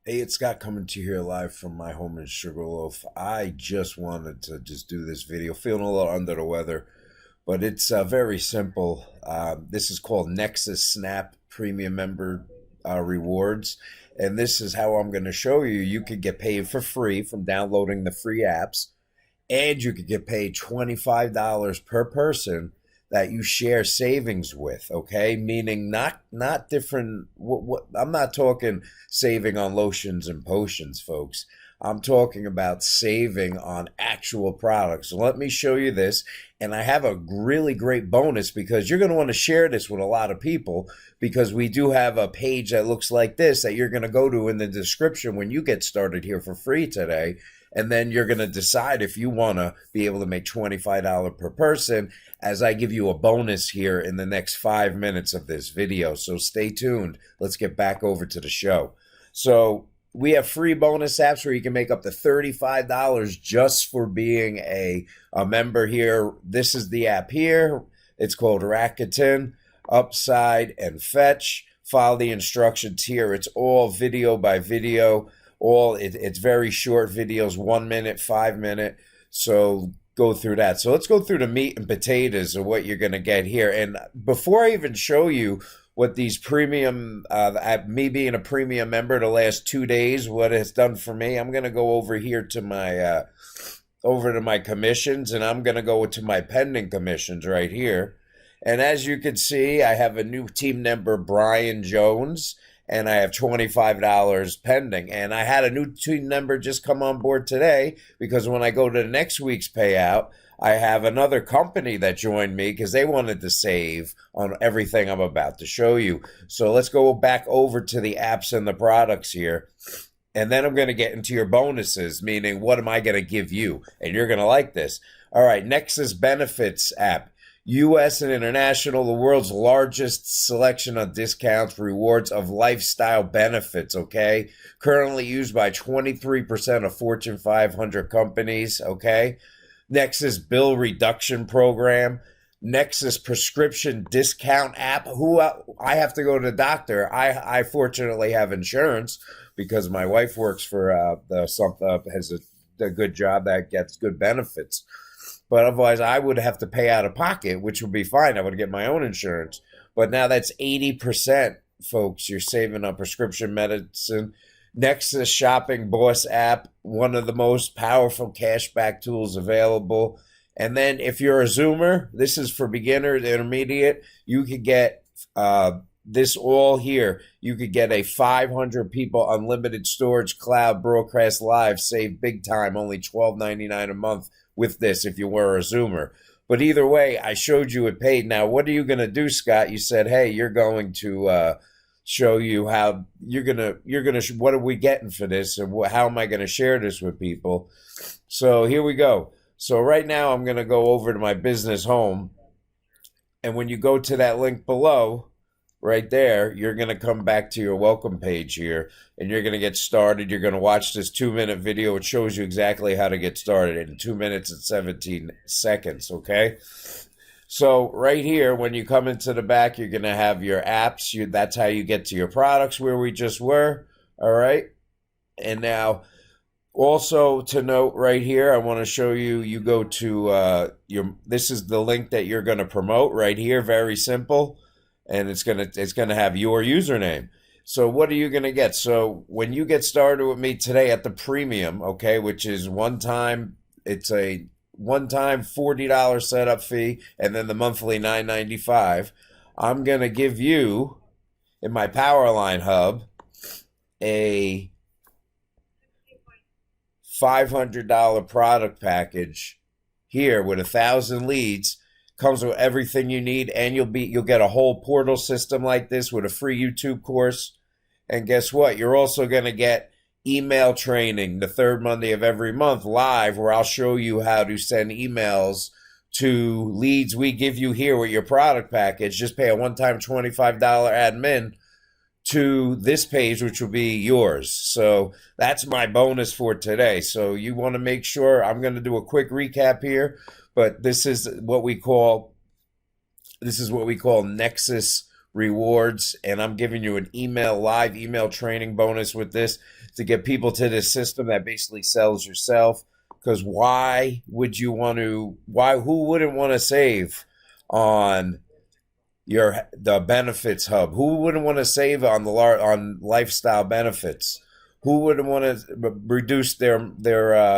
Hey, it's Scott coming to you here live from my home in Sugarloaf. I just wanted to just do this video, feeling a little under the weather, but it's very simple. This is called Nexus Snap Premium Member Rewards, and this is how I'm going to show you. You could get paid for free from downloading the free apps, and you could get paid $25 per person that you share savings with. Okay, meaning not different. What I'm not talking saving on lotions and potions, folks. I'm talking about saving on actual products. So let me show you this. And I have a really great bonus because you're going to want to share this with a lot of people, because we do have a page that looks like this that you're going to go to in the description when you get started here for free today. And then you're going to decide if you want to be able to make $25 per person, as I give you a bonus here in the next 5 minutes of this video. So stay tuned. Let's get back over to the show. So we have free bonus apps where you can make up to $35 just for being a member here. This is the app here. It's called Rakuten, Upside, and Fetch. Follow the instructions here. It's all video by video. It's very short videos, 1 minute, 5 minute. So go through that. So let's go through the meat and potatoes of what you're going to get here. And before I even show you what these premium, me being a premium member the last 2 days, what it's done for me, I'm going to go over here to my over to my commissions, and I'm going to go to my pending commissions right here. And as you can see, I have a new team member, Brian Jones, and I have $25 pending. And I had a new team member just come on board today, because when I go to the next week's payout, I have another company that joined me because they wanted to save on everything I'm about to show you. So let's go back over to the apps and the products here. And then I'm going to get into your bonuses, meaning what am I going to give you? And you're going to like this. All right, Nexus Benefits app. U.S. and international, the world's largest selection of discounts, rewards of lifestyle benefits, okay? Currently used by 23% of Fortune 500 companies, okay? Nexus Bill Reduction Program, Nexus Prescription Discount app. I have to go to the doctor. I fortunately have insurance because my wife works for has a good job that gets good benefits. But otherwise, I would have to pay out of pocket, which would be fine. I would get my own insurance. But now that's 80%, folks. You're saving on prescription medicine. Nexus Shopping Boss app, one of the most powerful cashback tools available. And then if you're a Zoomer, this is for beginners, intermediate. You could get this all here. You could get a 500 people unlimited storage cloud broadcast live, save big time, only $12.99 a month with this if you were a Zoomer. But either way, I showed you it paid. Now, what are you going to do, Scott? You said, hey, you're going to show you how what are we getting for this, and how am I going to share this with people? So here we go. So right now I'm going to go over to my business home, and when you go to that link below right there, you're going to come back to your welcome page here, and you're going to get started. You're going to watch this 2-minute video. It shows you exactly how to get started in 2 minutes and 17 seconds, okay? So right here, when you come into the back, you're going to have your apps. That's how you get to your products where we just were, all right? And now, also to note right here, I want to show you, you go to this is the link that you're going to promote right here, very simple. And it's gonna have your username. So what are you gonna get? So when you get started with me today at the premium, okay, which is it's a one-time $40 setup fee, and then the monthly $9.95. I'm gonna give you in my Powerline hub a $500 product package here with 1,000 leads. Comes with everything you need, and you'll get a whole portal system like this with a free YouTube course. And guess what? You're also going to get email training the third Monday of every month live, where I'll show you how to send emails to leads we give you here with your product package. Just pay a one-time $25 admin to this page, which will be yours. So that's my bonus for today. So you want to make sure, I'm going to do a quick recap here. But this is what we call Nexus rewards, and I'm giving you an live email training bonus with this to get people to this system that basically sells yourself. Because who wouldn't want to save on the benefits hub? Who wouldn't want to save on on lifestyle benefits? Who wouldn't want to reduce their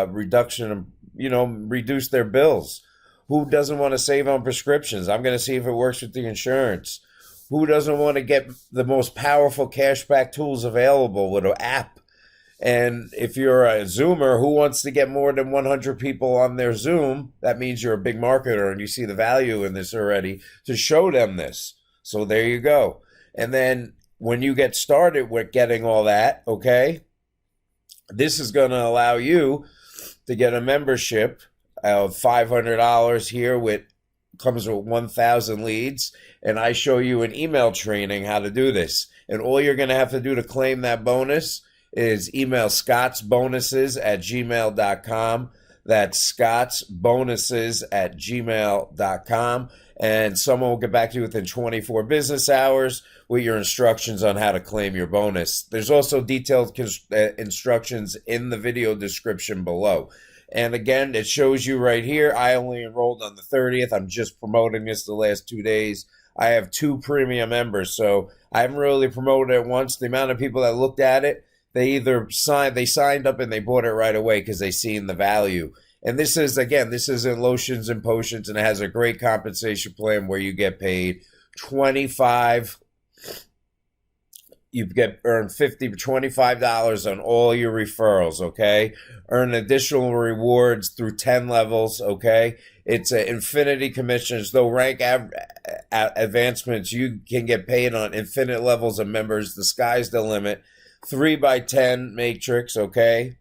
reduction, reduce their bills? Who doesn't want to save on prescriptions? I'm going to see if it works with the insurance. Who doesn't want to get the most powerful cashback tools available with an app? And if you're a Zoomer who wants to get more than 100 people on their Zoom, that means you're a big marketer and you see the value in this already to show them this. So there you go. And then when you get started with getting all that, okay, this is going to allow you to get a membership of $500 here comes with 1,000 leads. And I show you an email training how to do this. And all you're going to have to do to claim that bonus is email scottsbonuses@gmail.com. That's scottsbonuses@gmail.com. And someone will get back to you within 24 business hours with your instructions on how to claim your bonus. There's also detailed instructions in the video description below. And again, it shows you right here, I only enrolled on the 30th. I'm just promoting this the last 2 days. I have 2 premium members, so I haven't really promoted it once. The amount of people that looked at it, they signed up and they bought it right away because they seen the value. And this isn't lotions and potions, and it has a great compensation plan where you get paid earn $25 on all your referrals, okay? Earn additional rewards through 10 levels, okay? It's an infinity commissions. Though rank advancements, you can get paid on infinite levels of members. The sky's the limit. 3x10 matrix, okay?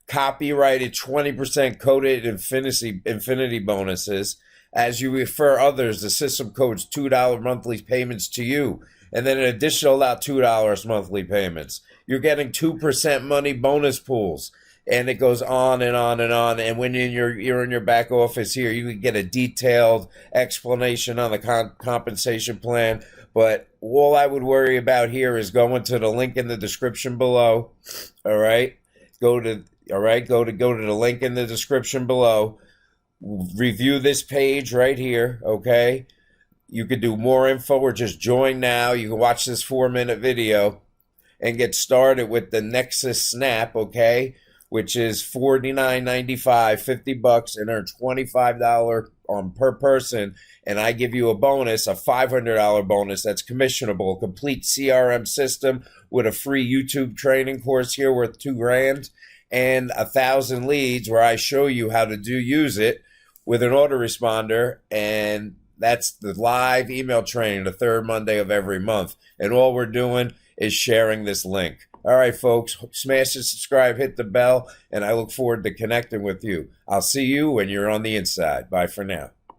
Copyrighted 20% coded infinity bonuses. As you refer others, the system codes $2 monthly payments to you, and then an additional $2 monthly payments. You're getting 2% money bonus pools, and it goes on and on and on. And when you're in your back office here, you can get a detailed explanation on the compensation plan. But all I would worry about here is going to the link in the description below. All right, go to the link in the description below. Review this page right here, okay? You could do more info or just join now. You can watch this 4-minute video and get started with the Nexus Snap, okay? Which is $49.95, $50, and earn $25 per person. And I give you a bonus, a $500 bonus that's commissionable, a complete CRM system with a free YouTube training course here worth $2,000, and 1,000 leads where I show you how to use it with an autoresponder. And that's the live email training the 3rd Monday of every month. And all we're doing is sharing this link. All right, folks, smash the subscribe, hit the bell, and I look forward to connecting with you. I'll see you when you're on the inside. Bye for now.